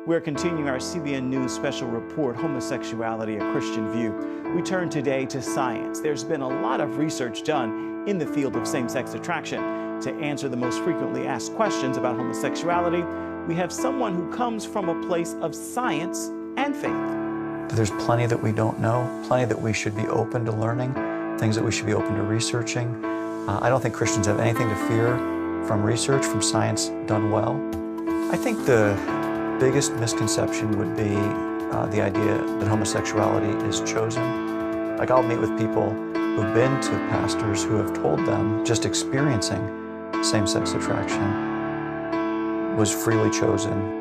We're continuing our CBN News special report, Homosexuality, A Christian View. We turn today to science. There's been a lot of research done in the field of same-sex attraction. To answer the most frequently asked questions about homosexuality, we have someone who comes from a place of science and faith. There's plenty that we don't know, plenty that we should be open to learning, things that we should be open to researching. I don't think Christians have anything to fear from research, from science done well. I think the biggest misconception would be the idea that homosexuality is chosen. Like, I'll meet with people who've been to pastors who have told them just experiencing same-sex attraction was freely chosen.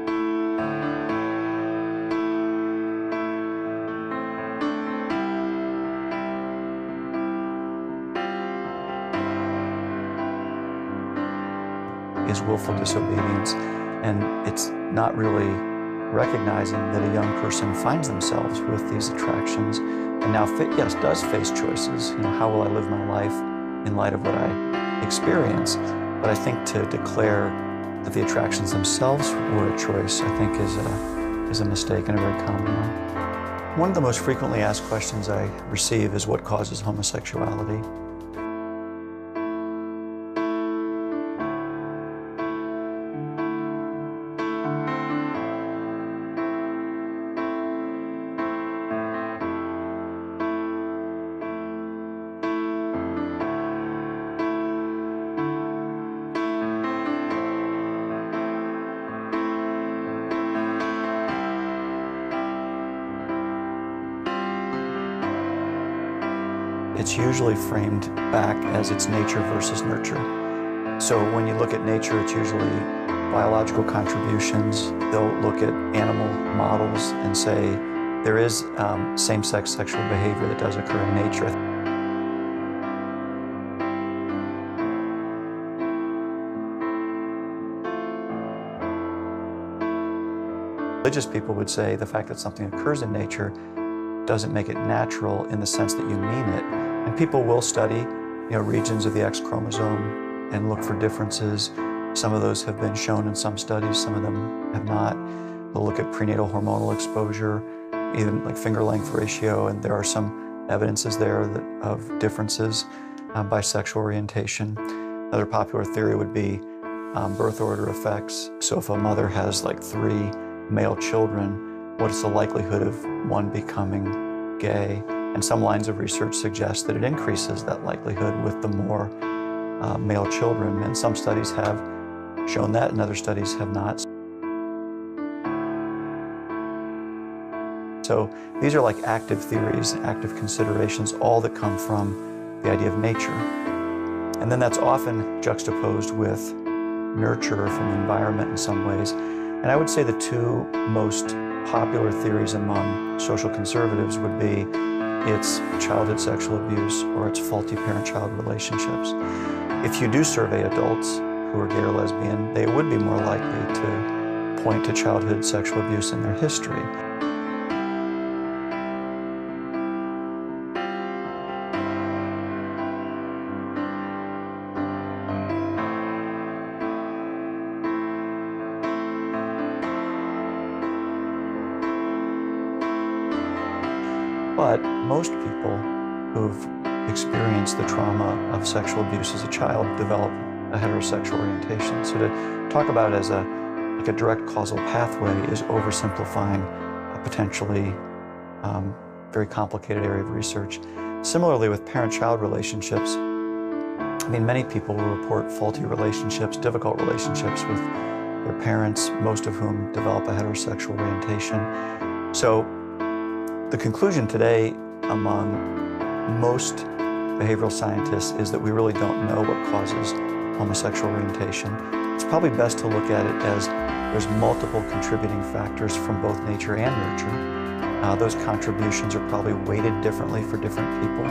Is willful disobedience, and it's not really recognizing that a young person finds themselves with these attractions and now, yes, does face choices. How will I live my life in light of what I experience? But I think to declare that the attractions themselves were a choice, I think is a mistake, and a very common one. One of the most frequently asked questions I receive is what causes homosexuality? It's usually framed back as it's nature versus nurture. So when you look at nature, it's usually biological contributions. They'll look at animal models and say there is same-sex sexual behavior that does occur in nature. Religious people would say the fact that something occurs in nature doesn't make it natural in the sense that you mean it. And people will study, regions of the X chromosome and look for differences. Some of those have been shown in some studies, some of them have not. They'll look at prenatal hormonal exposure, even like finger length ratio, and there are some evidences there of differences by sexual orientation. Another popular theory would be birth order effects. So if a mother has like 3 male children, what is the likelihood of one becoming gay? And some lines of research suggest that it increases that likelihood with the more male children. And some studies have shown that, and other studies have not. So these are like active theories, active considerations, all that come from the idea of nature. And then that's often juxtaposed with nurture from the environment in some ways. And I would say the two most popular theories among social conservatives would be it's childhood sexual abuse or it's faulty parent-child relationships. If you do survey adults who are gay or lesbian, they would be more likely to point to childhood sexual abuse in their history. But most people who've experienced the trauma of sexual abuse as a child develop a heterosexual orientation. So to talk about it as a direct causal pathway is oversimplifying a potentially very complicated area of research. Similarly with parent-child relationships, many people will report faulty relationships, difficult relationships with their parents, most of whom develop a heterosexual orientation. So the conclusion today among most behavioral scientists is that we really don't know what causes homosexual orientation. It's probably best to look at it as there's multiple contributing factors from both nature and nurture. Those contributions are probably weighted differently for different people.